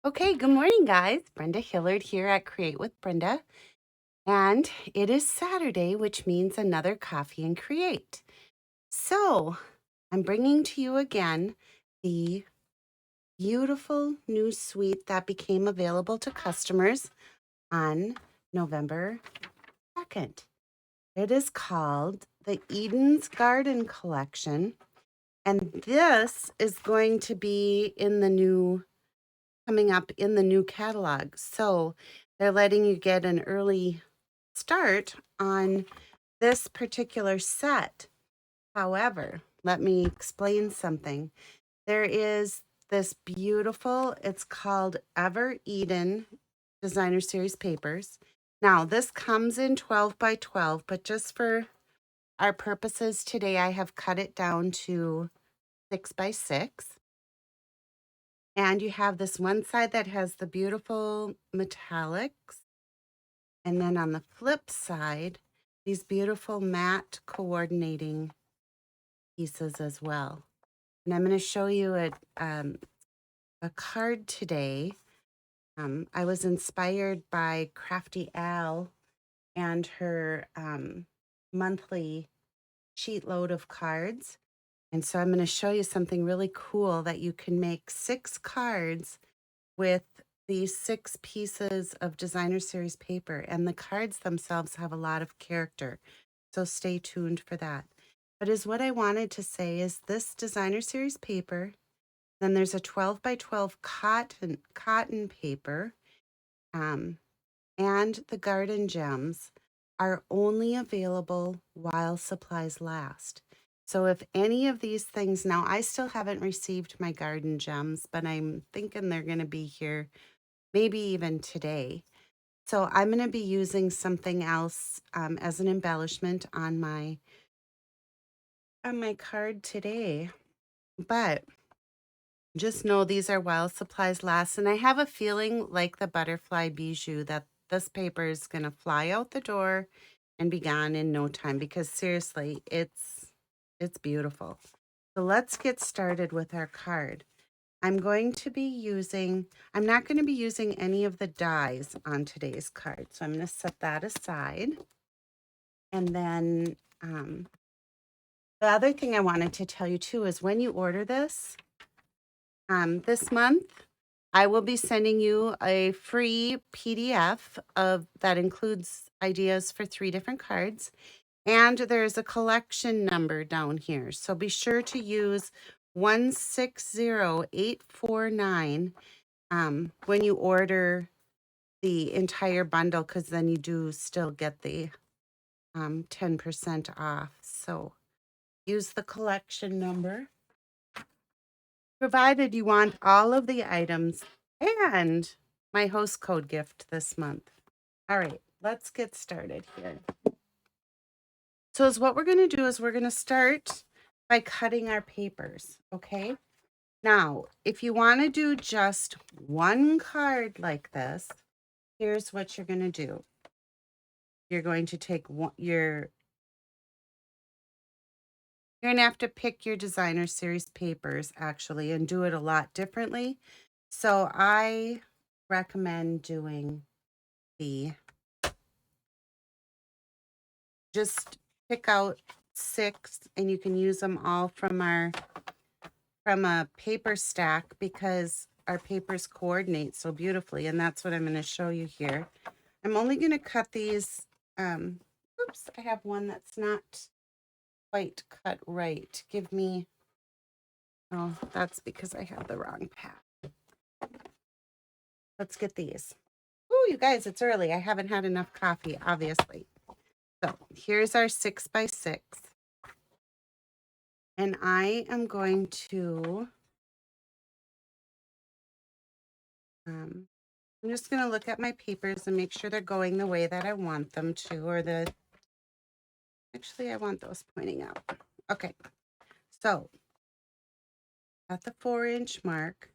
Okay, good morning, guys. Brenda Hillard here at Create with Brenda. And it is Saturday, which means another coffee and create. So I'm bringing to you again the beautiful new suite that became available to customers on November 2nd. It is called the Eden's Garden Collection. And this is going to be coming up in the new catalog. So they're letting you get an early start on this particular set. However, let me explain something. There is this beautiful, it's called Ever Eden Designer Series papers. Now, this comes in 12 by 12, but just for our purposes today, I have cut it down to 6 by 6. And you have this one side that has the beautiful metallics. And then on the flip side, these beautiful matte coordinating pieces as well. And I'm going to show you a card today. I was inspired by Crafty Al and her monthly sheet load of cards. And so I'm going to show you something really cool that you can make 6 cards with these 6 pieces of designer series paper, and the cards themselves have a lot of character. So stay tuned for that. But is what I wanted to say is this designer series paper, then there's a 12 by 12 cotton paper, and the garden gems are only available while supplies last. So if any of these things, now I still haven't received my garden gems, but I'm thinking they're going to be here maybe even today. So I'm going to be using something else as an embellishment on my card today. But just know these are while supplies last. And I have a feeling like the butterfly bijou that this paper is going to fly out the door and be gone in no time, because seriously, it's beautiful. So let's get started with our card. I'm not going to be using any of the dies on today's card. So I'm going to set that aside. And then the other thing I wanted to tell you too is when you order this month, I will be sending you a free PDF that includes ideas for 3 different cards. And there's a collection number down here. So be sure to use 160849 when you order the entire bundle, because then you do still get the 10% off. So use the collection number, provided you want all of the items and my host code gift this month. All right, let's get started here. So what we're going to do is we're going to start by cutting our papers, okay? Now, if you want to do just one card like this, here's what you're going to do. You're going to take you're going to have to pick your designer series papers actually and do it a lot differently. So I recommend doing just pick out 6, and you can use them all from a paper stack, because our papers coordinate so beautifully, and that's what I'm going to show you here. I'm only going to cut these. Oops, I have one that's not quite cut right. Oh, that's because I have the wrong path. Let's get these. Oh, you guys, it's early. I haven't had enough coffee, obviously. So here's our 6 by 6. And I am going to, I'm just going to look at my papers and make sure they're going the way that I want them to, actually, I want those pointing out. Okay, so at the 4-inch mark,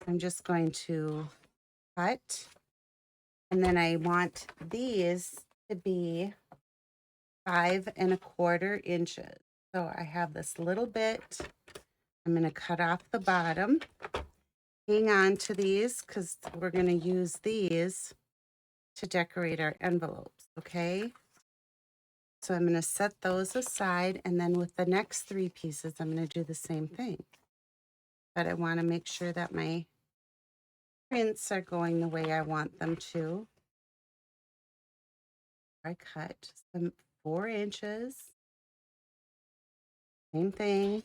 I'm just going to cut, and then I want these to be 5 1/4 inches. So I have this little bit. I'm going to cut off the bottom. hang on to these because we're going to use these to decorate our envelopes, okay? So I'm going to set those aside, and then with the next 3 pieces, I'm going to do the same thing. But I want to make sure that my prints are going the way I want them to. I cut some 4 inches. Same thing.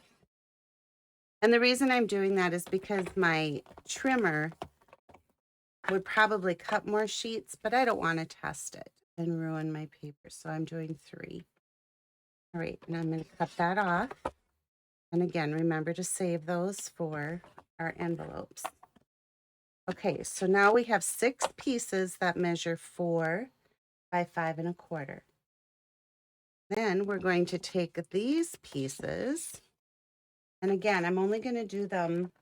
And the reason I'm doing that is because my trimmer would probably cut more sheets, but I don't want to test it and ruin my paper. So I'm doing 3. All right, and I'm going to cut that off. And again, remember to save those for our envelopes. Okay, so now we have 6 pieces that measure 4 by 5 1/4. Then we're going to take these pieces, and again, I'm only going to do them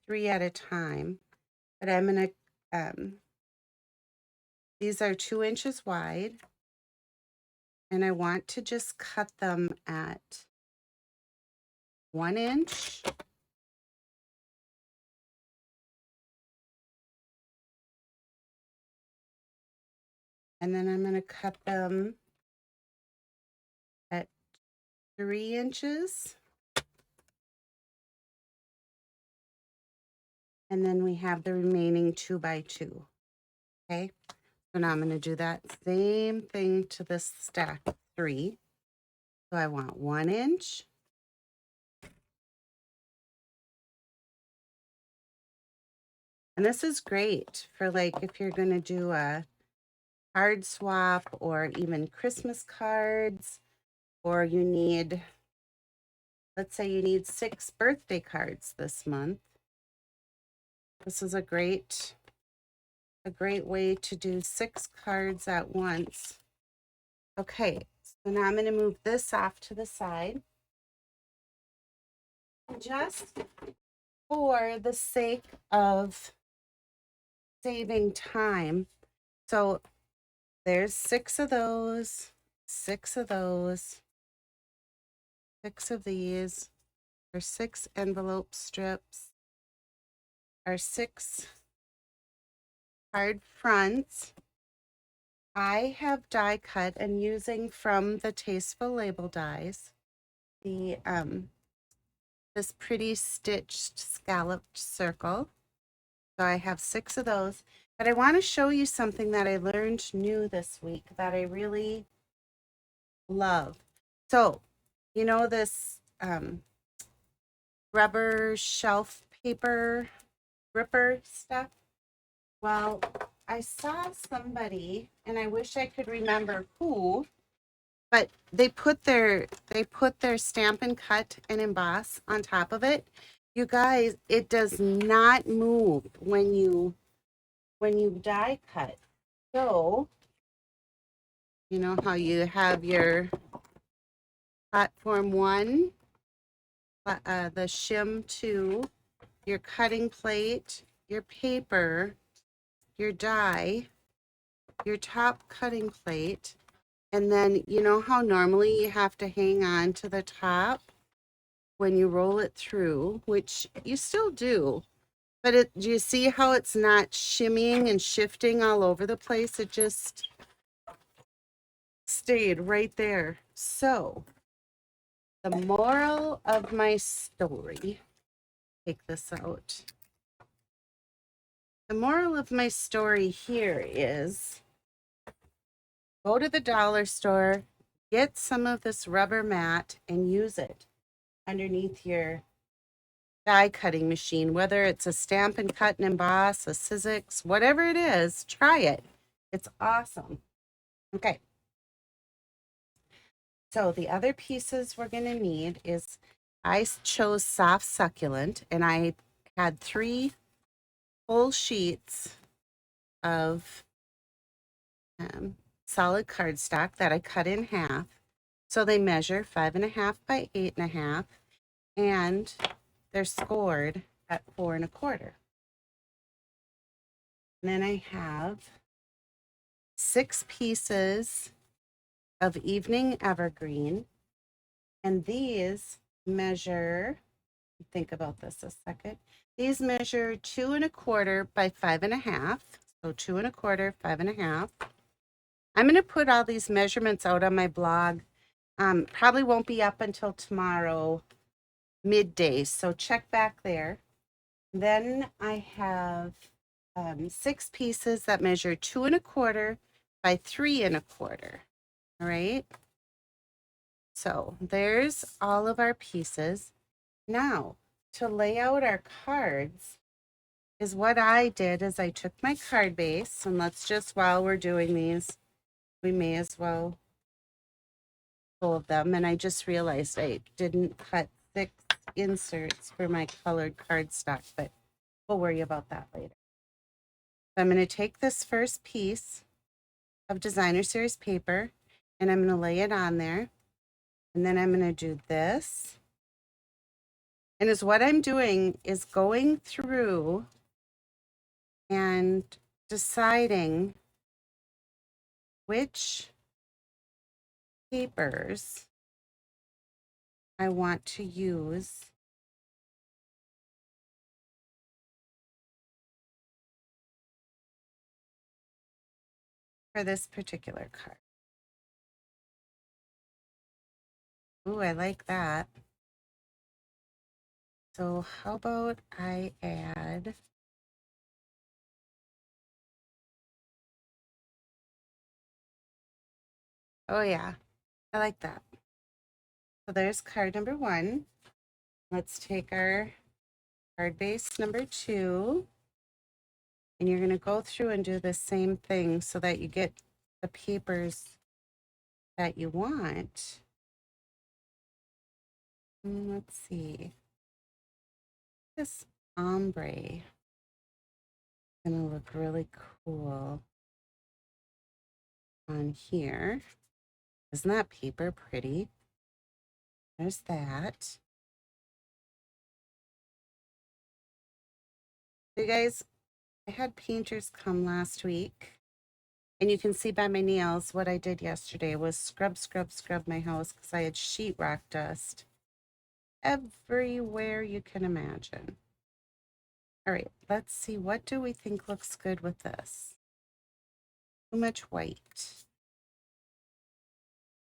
3 at a time, but I'm going to, these are 2 inches wide, and I want to just cut them at 1 inch. And then I'm going to cut them at 3 inches. And then we have the remaining 2 by 2. Okay, so now I'm going to do that same thing to this stack 3. So I want 1 inch. And this is great for like if you're going to do a card swap or even Christmas cards, or you need, let's say you need 6 birthday cards this month. This is a great way to do 6 cards at once. Okay, so now I'm going to move this off to the side. Just for the sake of saving time. So there's 6 of those, 6 of those, 6 of these, or 6 envelope strips, or 6 card fronts. I have die cut and using from the Tasteful Label dies the this pretty stitched scalloped circle. So I have 6 of those, but I want to show you something that I learned new this week that I really love. So, you know this rubber shelf paper gripper stuff? Well, I saw somebody, and I wish I could remember who, but they put their Stamp and Cut and Emboss on top of it. You guys, it does not move when you die cut. So, you know how you have your platform 1, the shim 2, your cutting plate, your paper, your die, your top cutting plate, and then you know how normally you have to hang on to the top when you roll it through, which you still do, but do you see how it's not shimmying and shifting all over the place? It just stayed right there. So the moral of my story, take this out. The moral of my story here is go to the dollar store, get some of this rubber mat and use it underneath your die cutting machine, whether it's a Stamp and Cut and Emboss, a Sizzix, whatever it is, try it. It's awesome. Okay. So the other pieces we're going to need is, I chose soft succulent, and I had 3 full sheets of solid cardstock that I cut in half. So they measure 5 1/2 by 8 1/2, and they're scored at 4 1/4. And then I have 6 pieces of evening evergreen, and these measure think about this a second. These measure 2¼ by 5½. So 2¼ 5½. I'm going to put all these measurements out on my blog. Probably won't be up until tomorrow midday, so check back there. Then I have 6 pieces that measure 2¼ by 3¼ all right. So there's all of our pieces. Now to lay out our cards is what I did is I took my card base, and let's just, while we're doing these, we may as well fold them. And I just realized I didn't cut 6 inserts for my colored cardstock, but we'll worry about that later. So I'm going to take this first piece of designer series paper and I'm going to lay it on there, and then I'm going to do this. And is what I'm doing is going through and deciding which papers I want to use for this particular card. Ooh, I like that. So how about I add oh yeah, I like that. So there's card number 1. Let's take our card base number 2, and you're going to go through and do the same thing so that you get the papers that you want. Let's see. This ombre is going to look really cool on here. Isn't that paper pretty? There's that. You guys, I had painters come last week, and you can see by my nails what I did yesterday was scrub my house because I had sheetrock dust everywhere you can imagine. All right, let's see, what do we think looks good with this? Too much white.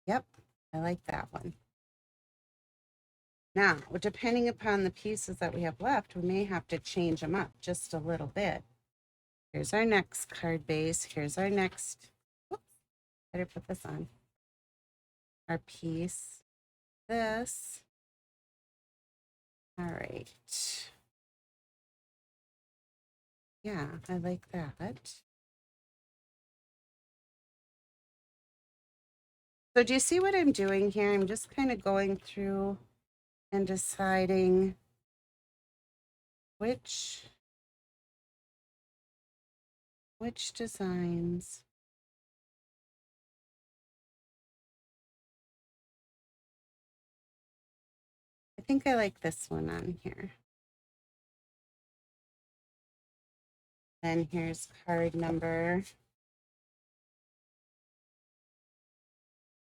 Yep, I like that one. Now, depending upon the pieces that we have left, we may have to change them up just a little bit. Here's our next card base. Here's our next, whoops, better put this on. Our piece, this. All right. Yeah, I like that. So do you see what I'm doing here? I'm just kind of going through and deciding which designs I think I like this one on here. Then here's card number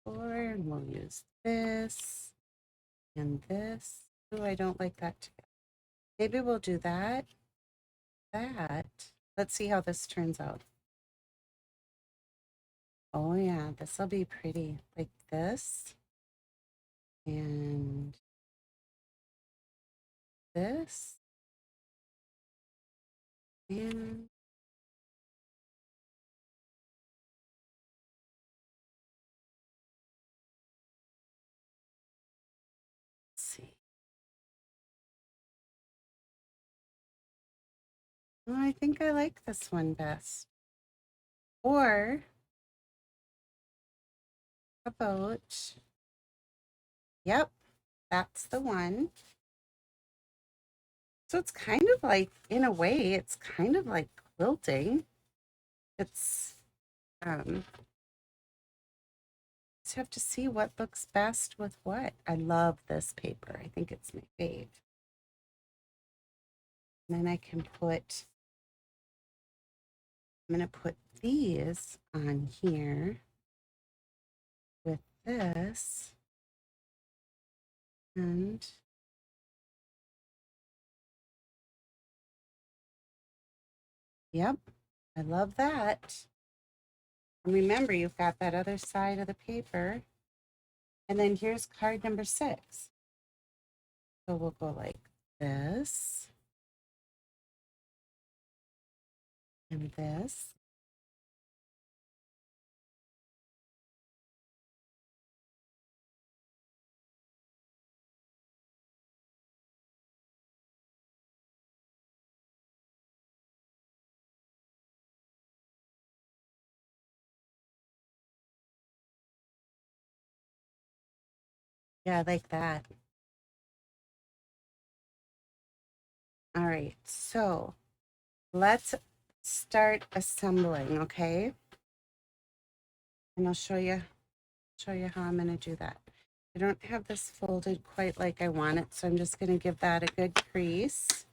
4, and we'll use this and this. Oh, I don't like that together. Maybe we'll do that. Let's see how this turns out. Oh yeah, this will be pretty, like this. And this. And let's see. Oh, I think I like this one best. Or about, yep, that's the one. So it's kind of like, in a way, it's kind of like quilting. It's, just have to see what looks best with what. I love this paper. I think it's my fave. And then I can put, I'm going to put these on here with this. And Yep, I love that. And remember, you've got that other side of the paper. And then here's card number 6. So we'll go like this and this. Yeah, I like that. All right, so let's start assembling, okay? And I'll show you how I'm going to do that. I don't have this folded quite like I want it, so I'm just going to give that a good crease.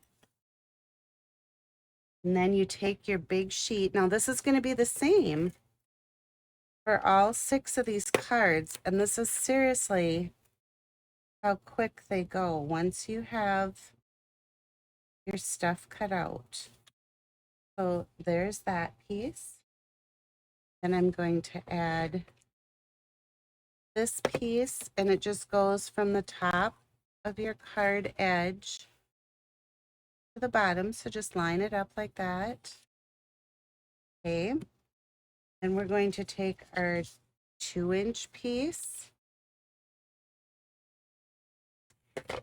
And then you take your big sheet. Now this is going to be the same for all 6 of these cards, and this is seriously how quick they go once you have your stuff cut out. So there's that piece. Then I'm going to add this piece, and it just goes from the top of your card edge to the bottom. So just line it up like that. Okay. And we're going to take our 2-inch piece,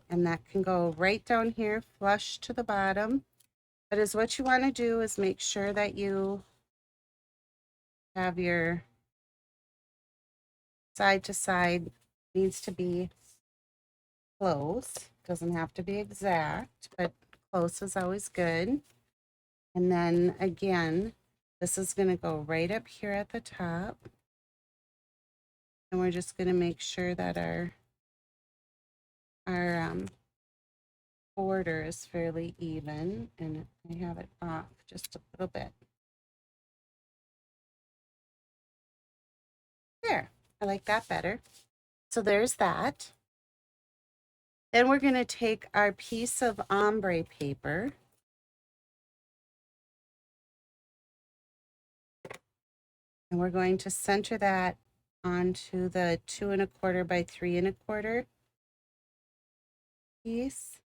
and that can go right down here flush to the bottom. But is what you want to do is make sure that you have your side to side needs to be close. Doesn't have to be exact, but close is always good. And then again, this is going to go right up here at the top. And we're just going to make sure that our border is fairly even, and I have it off just a little bit. There, I like that better. So there's that. Then we're going to take our piece of ombre paper, and we're going to center that onto the 2 1/4 by 3 1/4 piece.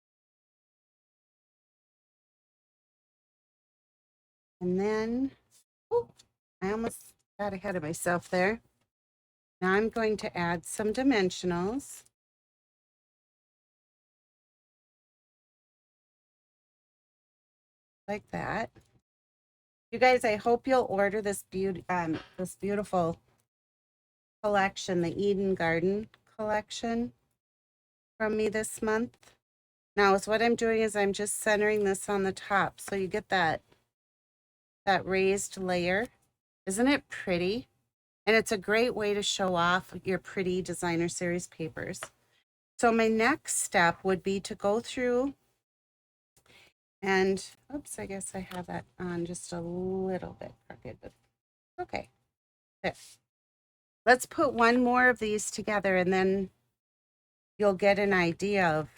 And then, oh, I almost got ahead of myself there. Now I'm going to add some dimensionals. Like that. You guys, I hope you'll order this beautiful collection, the Eden Garden collection, from me this month. Now, what I'm doing is I'm just centering this on the top, so you get that raised layer. Isn't it pretty? And it's a great way to show off your pretty designer series papers. So my next step would be to go through and, oops, I guess I have that on just a little bit crooked, but okay, there. Let's put one more of these together, and then you'll get an idea of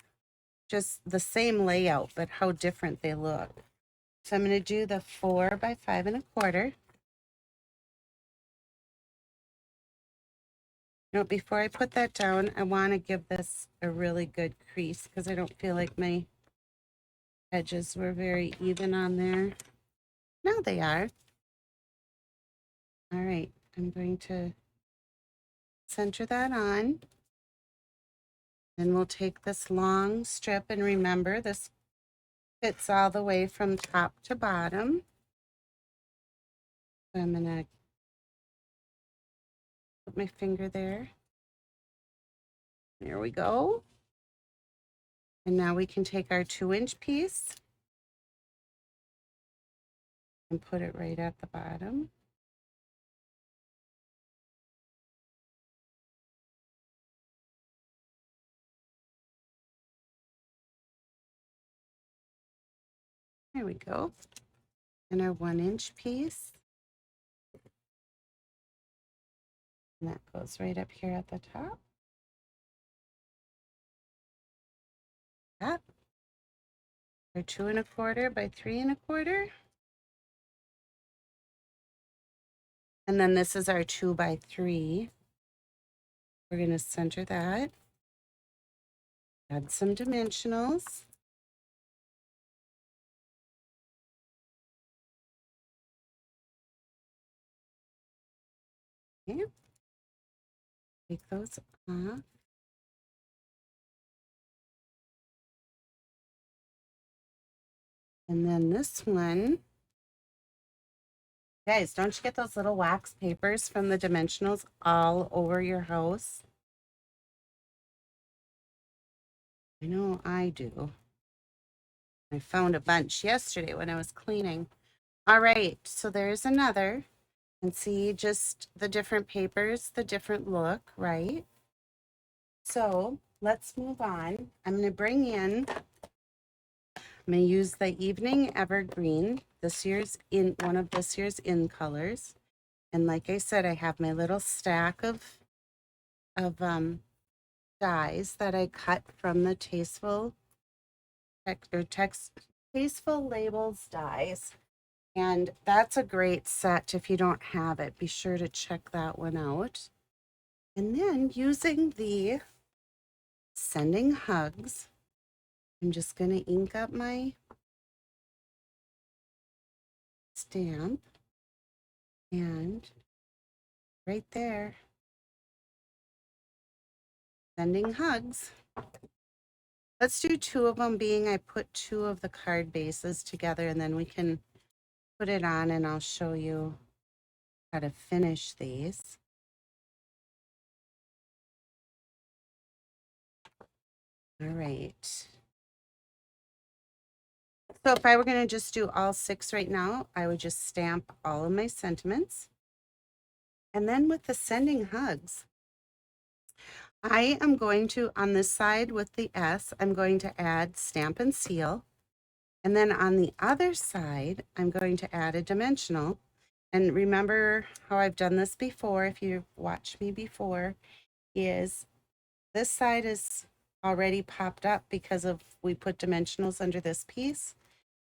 just the same layout, but how different they look. So I'm going to do the 4 by 5 1/4. Now, before I put that down, I want to give this a really good crease because I don't feel like my edges were very even on there. Now they are. All right, I'm going to center that on. Then we'll take this long strip, and remember, this fits all the way from top to bottom. So I'm going to put my finger there. There we go. And now we can take our 2-inch piece and put it right at the bottom. There we go. And our 1-inch piece. And that goes right up here at the top. That. Our 2 1/4 by 3 1/4. And then this is our 2x3. We're going to center that. Add some dimensionals. Okay. Take those off. And then this one, guys, don't you get those little wax papers from the dimensionals all over your house? I know I do. I found a bunch yesterday when I was cleaning. All right, so there's another. And see just the different papers, the different look, right? So let's move on. I'm going to bring in, I'm going to use the Evening Evergreen, one of this year's in colors. And like I said, I have my little stack of dies that I cut from the Tasteful Labels dies. And that's a great set. If you don't have it, be sure to check that one out. And then using the Sending Hugs, I'm just going to ink up my stamp, and right there, Sending Hugs. Let's do 2 of them, being I put 2 of the card bases together, and then we can put it on and I'll show you how to finish these. All right. So if I were going to just do all 6 right now, I would just stamp all of my sentiments. And then with the Sending Hugs, I am going to, on this side with the S, I'm going to add Stamp and Seal. And then on the other side, I'm going to add a dimensional. And remember how I've done this before, if you've watched me before, is this side is already popped up because of we put dimensionals under this piece.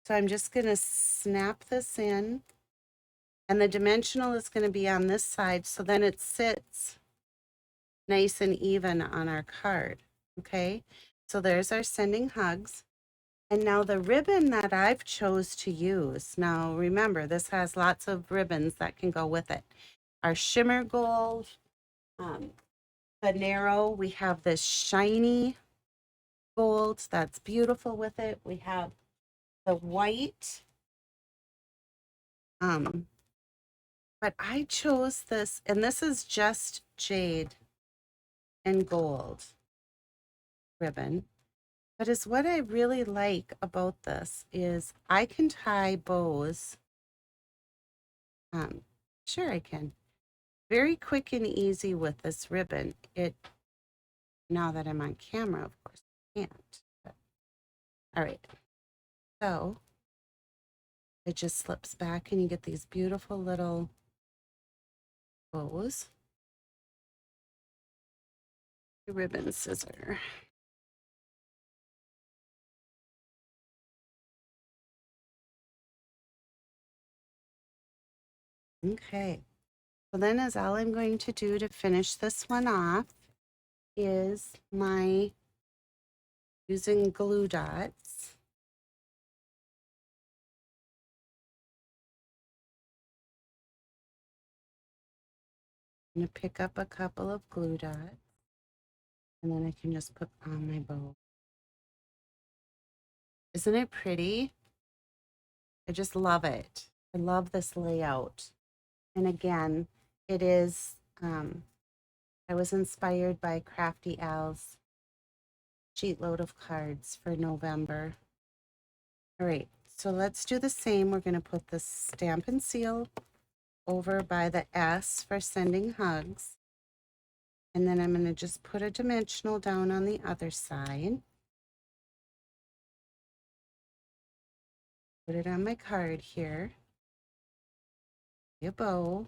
So I'm just going to snap this in, and the dimensional is going to be on this side, so then it sits nice and even on our card. Okay, so there's our Sending Hugs. And now the ribbon that I've chose to use, now remember, this has lots of ribbons that can go with it. Our shimmer gold, the narrow, we have this shiny gold that's beautiful with it. We have the white, but I chose this, and this is just jade and gold ribbon. But is what I really like about this is I can tie bows. Sure I can. Very quick and easy with this ribbon. Now that I'm on camera, of course, I can't. But, all right. So it just slips back and you get these beautiful little bows. The ribbon scissor. Okay. So then is all I'm going to do to finish this one off is my using glue dots. I'm going to pick up a couple of glue dots, and then I can just put on my bow. Isn't it pretty? I just love it. I love this layout. And again, it is, I was inspired by Crafty Al's sheet load of cards for November. All right, so let's do the same. We're going to put the Stamp and Seal over by the S for Sending Hugs. And then I'm going to just put a dimensional down on the other side. Put it on my card here. A bow.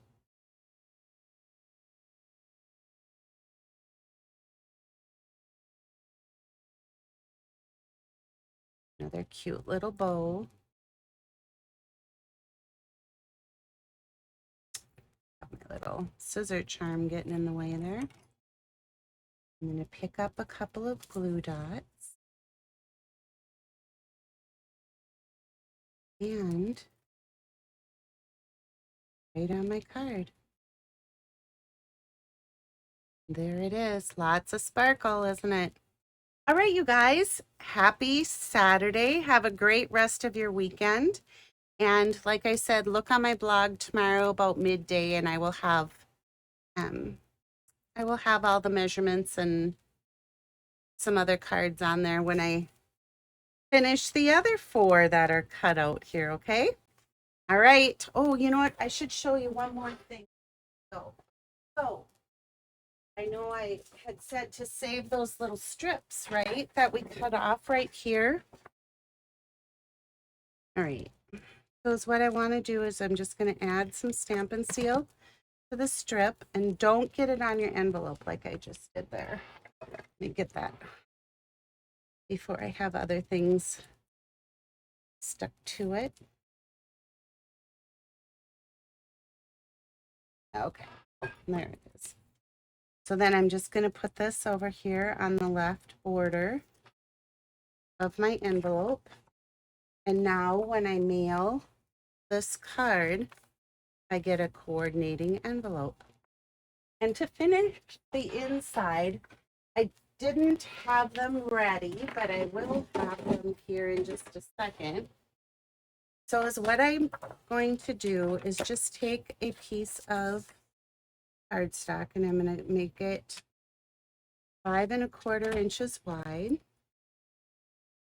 Another cute little bow. Got my little scissor charm getting in the way there. I'm going to pick up a couple of glue dots and right on my card. There it is. Lots of sparkle, isn't it? All right, you guys, happy Saturday. Have a great rest of your weekend. And like I said, look on my blog tomorrow about midday, and I will have all the measurements and some other cards on there when I finish the other 4 that are cut out here, okay? All right. Oh, you know what? I should show you one more thing. So I know I had said to save those little strips, right, that we cut off right here. All right. So what I want to do is I'm just going to add some Stampin' Seal to the strip, and don't get it on your envelope like I just did there. Let me get that before I have other things stuck to it. Okay, there it is. So then I'm just going to put this over here on the left border of my envelope. And now when I mail this card, I get a coordinating envelope. And to finish the inside, I didn't have them ready, but I will have them here in just a second. So what I'm going to do is just take a piece of cardstock, and I'm going to make it 5 1/4 inches wide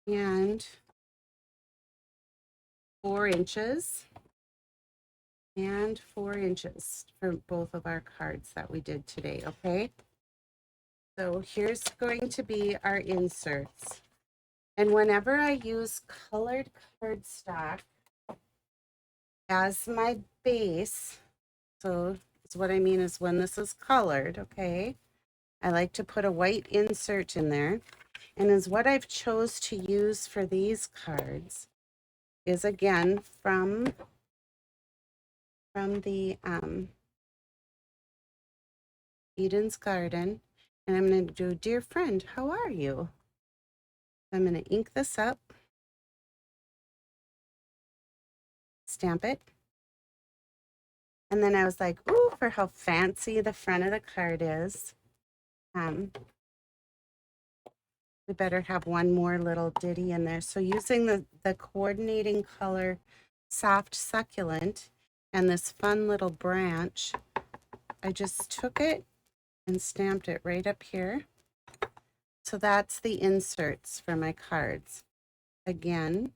and 4 inches and 4 inches for both of our cards that we did today, okay? So here's going to be our inserts. And whenever I use colored cardstock as my base, so what I mean is when this is colored, okay, I like to put a white insert in there. And as what I've chose to use for these cards is again from the Eden's Garden. And I'm going to do, dear friend, how are you? I'm going to ink this up, stamp it. And then I was like, ooh, for how fancy the front of the card is. We better have one more little ditty in there. So using the coordinating color Soft Succulent and this fun little branch, I just took it and stamped it right up here. So that's the inserts for my cards. Again,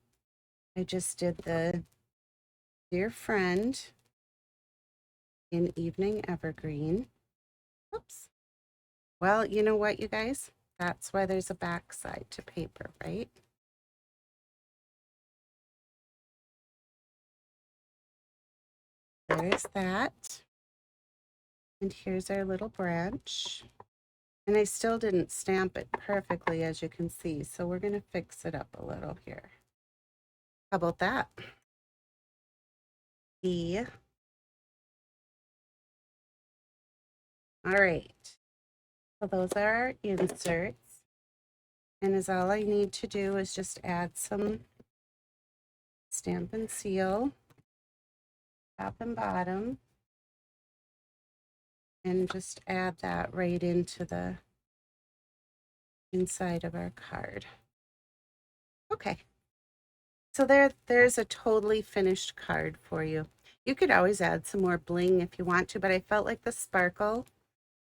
I just did the dear friend in Evening Evergreen. Oops. Well, you know what, you guys? That's why there's a back side to paper, right? There's that. And here's our little branch. And I still didn't stamp it perfectly, as you can see. So we're going to fix it up a little here. How about that? All right. So those are our inserts. And as all I need to do is just add some Stampin' Seal, top and bottom, and just add that right into the inside of our card. Okay. So there's a totally finished card for you. You could always add some more bling if you want to, but I felt like the sparkle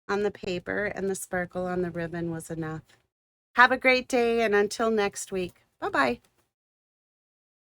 on the paper and the sparkle on the ribbon was enough. Have a great day, and until next week, bye-bye.